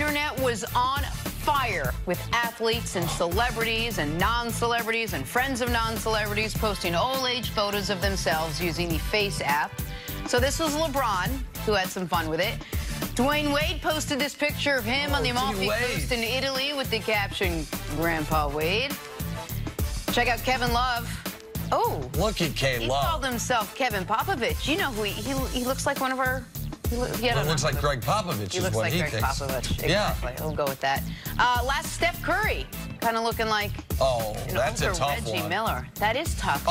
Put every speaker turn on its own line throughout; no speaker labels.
internet was on fire with athletes and celebrities and non-celebrities and friends of non-celebrities posting old-age photos of themselves using the Face app. So this was LeBron, who had some fun with it. Dwayne Wade posted this picture of him on the Amalfi Coast in Italy with the caption, Grandpa Wade. Check out Kevin Love. Oh,
look at K.
He
Love.
called himself Kevin Popovich. You know who he looks like one of our...
He looks like Greg Popovich
He looks like Greg Popovich. Exactly.
Yeah.
We'll go with that. Last, Steph Curry, kind of looking like
that's a tough
Reggie
one.
Miller. That is tough.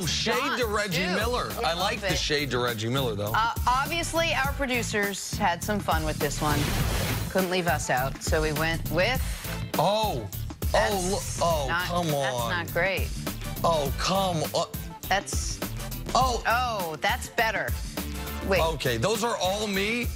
Shade to Reggie Miller. I like the shade to Reggie Miller, though.
Obviously, our producers had some fun with this one. Couldn't leave us out, so we went with...
come on.
That's not great.
Oh, come on.
That's...
Oh,
that's better. Wait.
Okay, those are all me?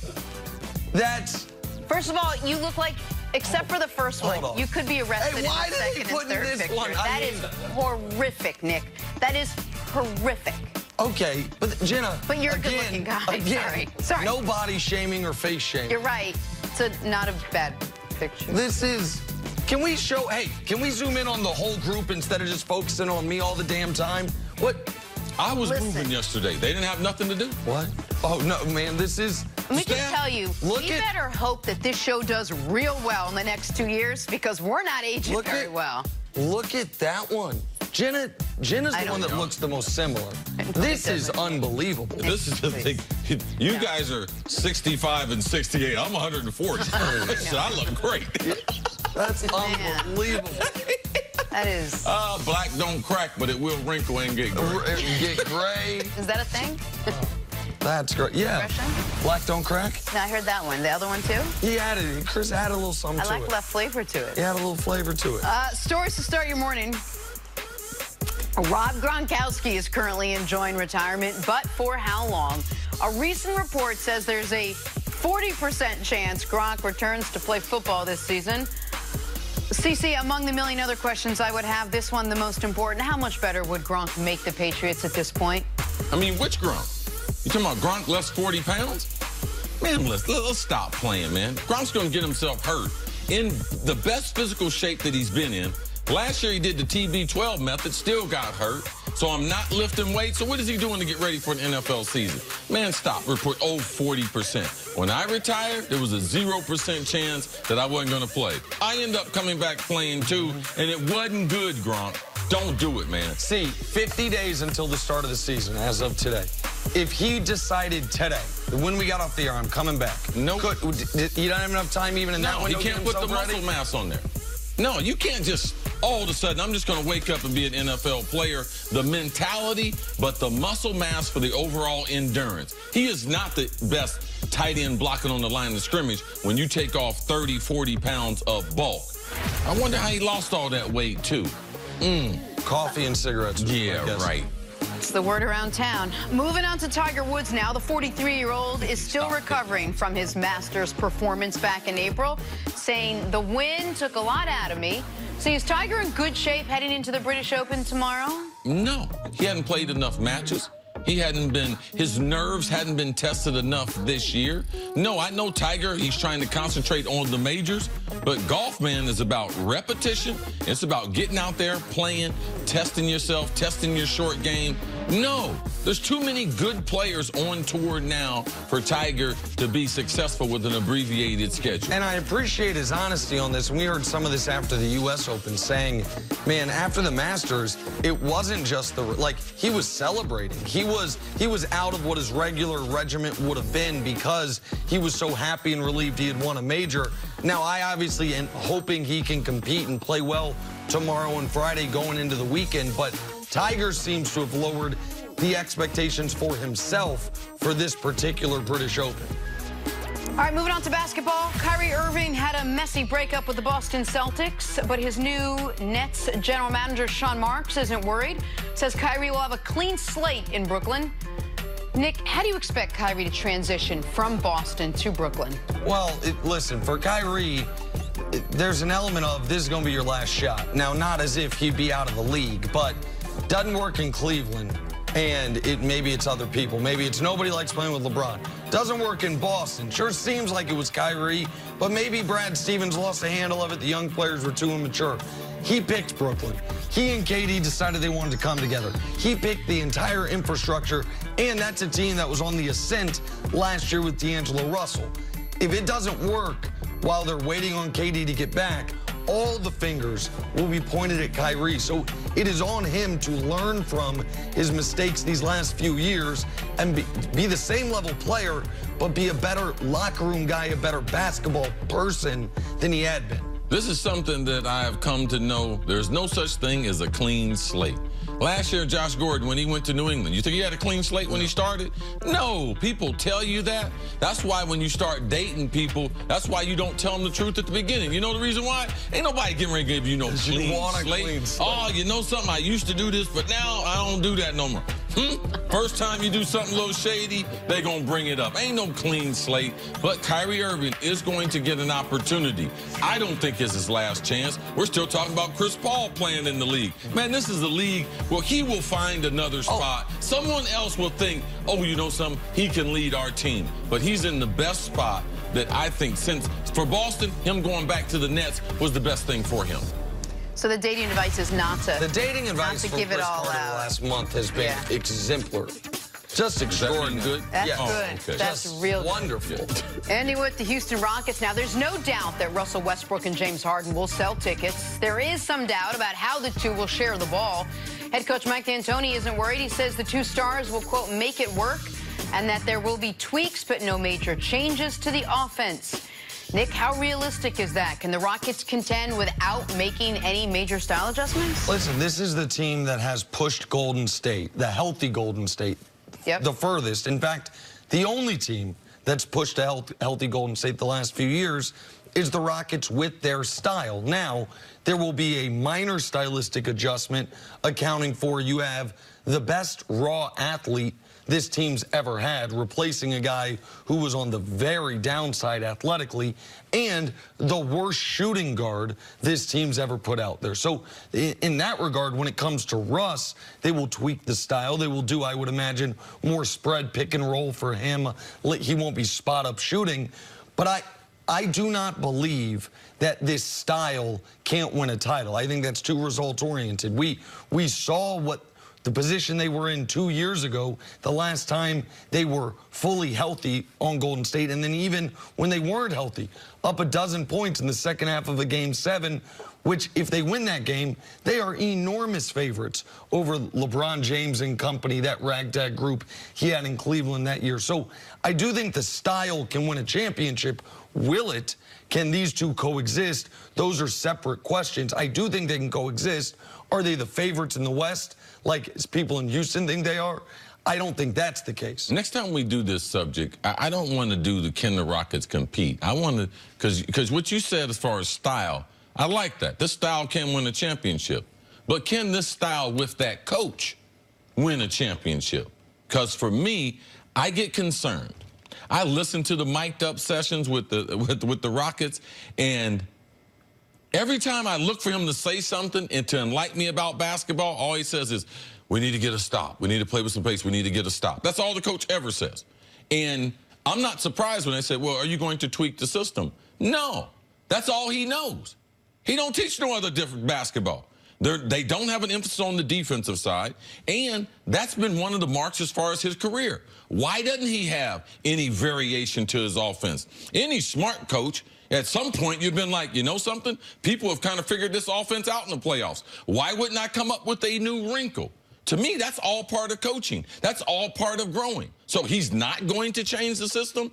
That's...
First of all, you look like, except for the first one, you could be arrested in the second and third picture. That is horrific, Nick. That is horrific.
Okay, but Jenna...
But you're a good-looking guy. Sorry.
No body shaming or face shaming.
You're right. It's not a bad picture.
This is... Can we show... Hey, can we zoom in on the whole group instead of just focusing on me all the damn time? What...
I was moving yesterday. They didn't have nothing to do.
What? Oh, no, man, this is...
Let me just tell you, we better hope that this show does real well in the next 2 years because we're not aging very well.
Look at that one. Jenna's the one that looks the most similar. This is unbelievable.
This is the thing. You guys are 65 and 68. I'm 140. I look great.
That's unbelievable.
That is...
black don't crack, but it will wrinkle and get gray.
Get gray.
Is that a thing?
That's great. Yeah. Black don't crack?
No, I heard that one. The other one, too?
He added it. Chris added a little something to it.
I like left flavor to it.
He had a little flavor to it.
Stories to start your morning. Rob Gronkowski is currently enjoying retirement, but for how long? A recent report says there's a 40% chance Gronk returns to play football this season. CC, among the million other questions I would have, this one the most important. How much better would Gronk make the Patriots at this point?
I mean, which Gronk? You talking about Gronk less 40 pounds? Man, let's stop playing, man. Gronk's going to get himself hurt. In the best physical shape that he's been in. Last year he did the TB12 method, still got hurt. So I'm not lifting weights. So what is he doing to get ready for an NFL season? Man, stop. Report 40%. When I retired, there was a 0% chance that I wasn't going to play. I end up coming back playing too, and it wasn't good, Gronk. Don't do it, man.
See, 50 days until the start of the season, as of today. If he decided today, when we got off the air, I'm coming back.
No.
You don't have enough time even in that one?
No, he can't put the muscle mass on there. No, you can't just, all of a sudden, I'm just going to wake up and be an NFL player. The mentality, but the muscle mass for the overall endurance. He is not the best tight end blocking on the line of scrimmage when you take off 30, 40 pounds of bulk. I wonder how he lost all that weight, too.
Coffee and cigarettes.
Yeah, right.
It's the word around town. Moving on to Tiger Woods now. The 43-year-old is still recovering from his Masters performance back in April, saying the win took a lot out of me. So is Tiger in good shape heading into the British Open tomorrow?
No, he hadn't played enough matches. His nerves hadn't been tested enough this year. No, I know Tiger, he's trying to concentrate on the majors, but golf, man, is about repetition. It's about getting out there, playing, testing yourself, testing your short game. No, there's too many good players on tour now for Tiger to be successful with an abbreviated schedule.
And I appreciate his honesty on this. We heard some of this after the U.S. Open saying, man, after the Masters, it wasn't just he was celebrating. He was out of what his regular regiment would have been because he was so happy and relieved he had won a major. Now, I obviously am hoping he can compete and play well tomorrow and Friday going into the weekend, but Tiger seems to have lowered the expectations for himself for this particular British Open.
All right, moving on to basketball. Kyrie Irving had a messy breakup with the Boston Celtics, but his new Nets general manager, Sean Marks, isn't worried. Says Kyrie will have a clean slate in Brooklyn. Nick, how do you expect Kyrie to transition from Boston to Brooklyn?
Well, listen, for Kyrie, there's an element of this is going to be your last shot. Now, not as if he'd be out of the league, but doesn't work in Cleveland. and maybe it's other people. Maybe it's nobody likes playing with LeBron. Doesn't work in Boston. Sure seems like it was Kyrie, but maybe Brad Stevens lost the handle of it. The young players were too immature. He picked Brooklyn. He and KD decided they wanted to come together. He picked the entire infrastructure, and that's a team that was on the ascent last year with D'Angelo Russell. If it doesn't work while they're waiting on KD to get back, all the fingers will be pointed at Kyrie. So it is on him to learn from his mistakes these last few years and be the same level player, but be a better locker room guy, a better basketball person than he had been.
This is something that I have come to know. There's no such thing as a clean slate. Last year, Josh Gordon, when he went to New England, you think he had a clean slate when he started? No, people tell you that. That's why when you start dating people, that's why you don't tell them the truth at the beginning. You know the reason why? Ain't nobody getting ready to give you no clean slate. Oh, you know something? I used to do this, but now I don't do that no more. First time you do something a little shady, they gonna bring it up. Ain't no clean slate, but Kyrie Irving is going to get an opportunity. I don't think it's his last chance. We're still talking about Chris Paul playing in the league. Man, this is the league where he will find another spot. Someone else will think, oh, you know something? He can lead our team. But he's in the best spot that I think since, for Boston, him going back to the Nets was the best thing for him.
So the dating advice is not to
The dating advice
to
for
give
Chris
it all
Carter
out.
the last month has been exemplary. Just extraordinary.
Good?
That's
Yes.
good.
Okay.
That's
Just
real good.
wonderful.
Ending with the Houston Rockets. Now, there's no doubt that Russell Westbrook and James Harden will sell tickets. There is some doubt about how the two will share the ball. Head coach Mike D'Antoni isn't worried. He says the two stars will, quote, make it work, and that there will be tweaks but no major changes to the offense. Nick, how realistic is that? Can the Rockets contend without making any major style adjustments?
Listen, this is the team that has pushed Golden State, the healthy Golden State, the furthest. In fact, the only team that's pushed a healthy Golden State the last few years is the Rockets with their style. Now, there will be a minor stylistic adjustment accounting for you have the best raw athlete this team's ever had, replacing a guy who was on the very downside athletically, and the worst shooting guard this team's ever put out there. So in that regard, when it comes to Russ, they will tweak the style. They will do, I would imagine, more spread pick and roll for him. He won't be spot-up shooting. But I do not believe that this style can't win a title. I think that's too results-oriented. We saw what the position they were in 2 years ago, the last time they were fully healthy on Golden State, and then even when they weren't healthy, up a dozen points in the second half of a Game 7, which if they win that game, they are enormous favorites over LeBron James and company, that ragtag group he had in Cleveland that year. So I do think the style can win a championship. Will it? Can these two coexist? Those are separate questions. I do think they can coexist. Are they the favorites in the West, like people in Houston think they are? I don't think that's the case.
Next time we do this subject, I don't want to do the can the Rockets compete. I want to, because what you said as far as style, I like that. This style can win a championship. But can this style with that coach win a championship? Because for me, I get concerned. I listen to the mic'd up sessions with the Rockets, and every time I look for him to say something and to enlighten me about basketball, all he says is, we need to get a stop. We need to play with some pace. We need to get a stop. That's all the coach ever says. And I'm not surprised when they say, well, are you going to tweak the system? No, that's all he knows. He don't teach no other different basketball. They don't have an emphasis on the defensive side, and that's been one of the marks as far as his career. Why doesn't he have any variation to his offense? Any smart coach, at some point, you've been like, you know something? People have kind of figured this offense out in the playoffs. Why wouldn't I come up with a new wrinkle? To me, that's all part of coaching. That's all part of growing. So he's not going to change the system.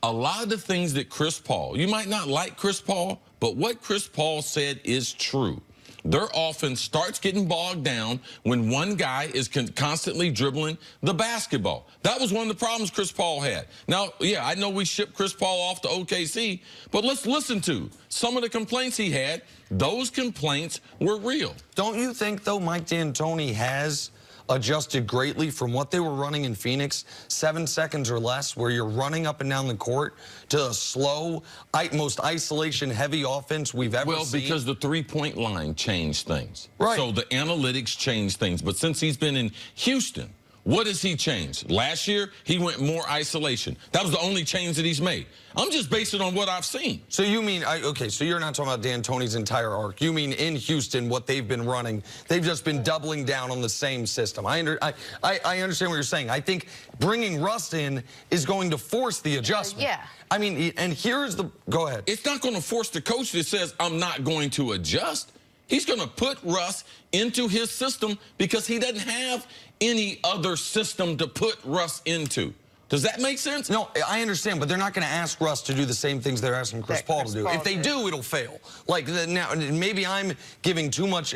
A lot of the things that Chris Paul, you might not like Chris Paul, but what Chris Paul said is true. Their offense starts getting bogged down when one guy is constantly dribbling the basketball. That was one of the problems Chris Paul had. Now, yeah, I know we shipped Chris Paul off to OKC, but let's listen to some of the complaints he had. Those complaints were real.
Don't you think, though, Mike D'Antoni has adjusted greatly from what they were running in Phoenix, 7 seconds or less, where you're running up and down the court, to a slow, most isolation-heavy offense we've ever seen?
Well, because the three-point line changed things.
Right.
So the analytics changed things. But since he's been in Houston, What has he changed? Last year, he went more isolation. That was the only change that he's made. I'm just basing it on what I've seen.
So you mean, okay, so you're not talking about D'Antoni's entire arc. You mean in Houston, what they've been running, they've just been doubling down on the same system. I understand what you're saying. I think bringing Russ in is going to force the adjustment.
Yeah.
I mean, and here's the, go ahead.
It's not going to force the coach that says, I'm not going to adjust. He's going to put Russ into his system because he doesn't have any other system to put Russ into. Does that make sense?
No, I understand, but they're not going to ask Russ to do the same things they're asking Chris Paul to do. If they do, it'll fail. Like, now, maybe I'm giving too much,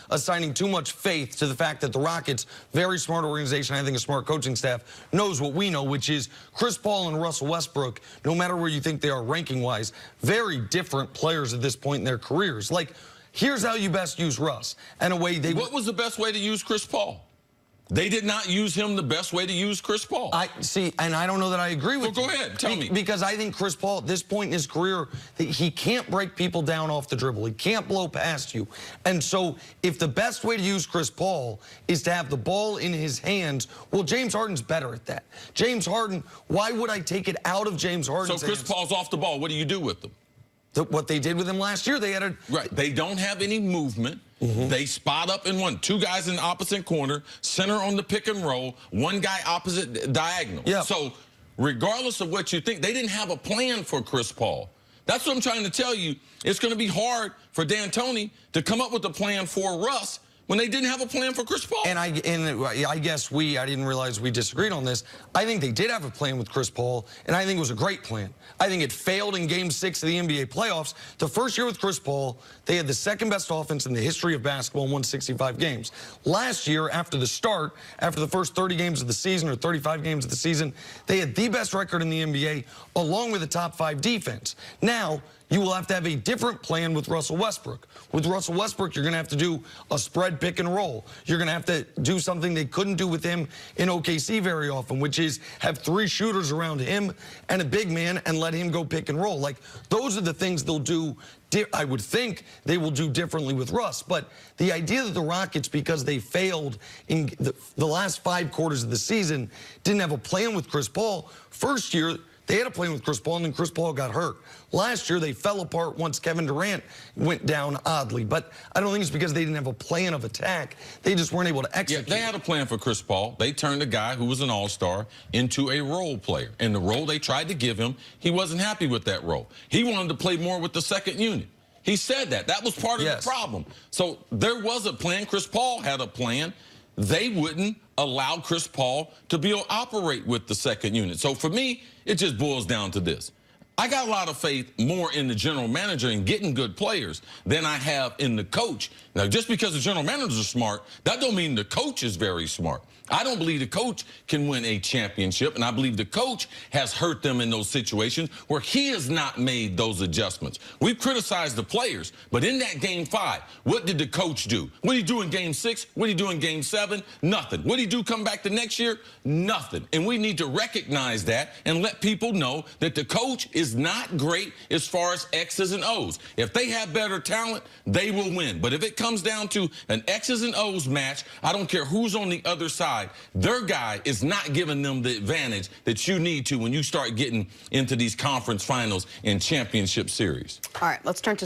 assigning too much faith to the fact that the Rockets, very smart organization, I think a smart coaching staff, knows what we know, which is Chris Paul and Russell Westbrook, no matter where you think they are ranking-wise, very different players at this point in their careers. Like, here's how you best use Russ. And a way they...
What was the best way to use Chris Paul? They did not use him the best way to use Chris Paul.
I see, and I don't know that I agree with you.
Well, go ahead, tell me.
Because I think Chris Paul, at this point in his career, he can't break people down off the dribble. He can't blow past you. And so if the best way to use Chris Paul is to have the ball in his hands, well, James Harden's better at that. James Harden, why would I take it out of James Harden's
So Chris
hands?
Paul's off the ball. What do you do with them?
What they did with him last year, they had a...
Right. They don't have any movement. They spot up in one. Two guys in the opposite corner, center on the pick and roll, one guy opposite diagonal.
Yeah.
So regardless of what you think, they didn't have a plan for Chris Paul. That's what I'm trying to tell you. It's going to be hard for D'Antoni to come up with a plan for Russ when they didn't have a plan for Chris Paul.
And I guess I didn't realize we disagreed on this. I think they did have a plan with Chris Paul, and I think it was a great plan. I think it failed in Game 6 of the NBA playoffs. The first year with Chris Paul, they had the second best offense in the history of basketball and won 65 games. Last year, after the start, after the first 30 games of the season or 35 games of the season, they had the best record in the NBA along with a top 5 defense. Now, you will have to have a different plan with Russell Westbrook. With Russell Westbrook, you're going to have to do a spread pick and roll. You're going to have to do something they couldn't do with him in OKC very often, which is have 3 shooters around him and a big man and let him go pick and roll. Like, those are the things they'll do. I would think they will do differently with Russ. But the idea that the Rockets, because they failed in the last 5 quarters of the season, didn't have a plan with Chris Paul, first year, they had a plan with Chris Paul, and then Chris Paul got hurt. Last year, they fell apart once Kevin Durant went down oddly. But I don't think it's because they didn't have a plan of attack. They just weren't able to execute.
Yeah, they had a plan for Chris Paul. They turned a guy who was an all-star into a role player. And the role they tried to give him, he wasn't happy with that role. He wanted to play more with the second unit. He said that. That was part of the problem. So there was a plan. Chris Paul had a plan. They wouldn't allow Chris Paul to operate with the second unit. So for me, it just boils down to this. I got a lot of faith more in the general manager and getting good players than I have in the coach. Now, just because the general managers are smart, that don't mean the coach is very smart. I don't believe the coach can win a championship, and I believe the coach has hurt them in those situations where he has not made those adjustments. We've criticized the players, but in that Game 5, what did the coach do? What did he do in Game 6? What did he do in Game 7? Nothing. What did he do come back the next year? Nothing. And we need to recognize that and let people know that the coach is not great as far as X's and O's. If they have better talent, they will win. But if it comes down to an X's and O's match, I don't care who's on the other side. Their guy is not giving them the advantage that you need to when you start getting into these conference finals and championship series.
All right, let's turn to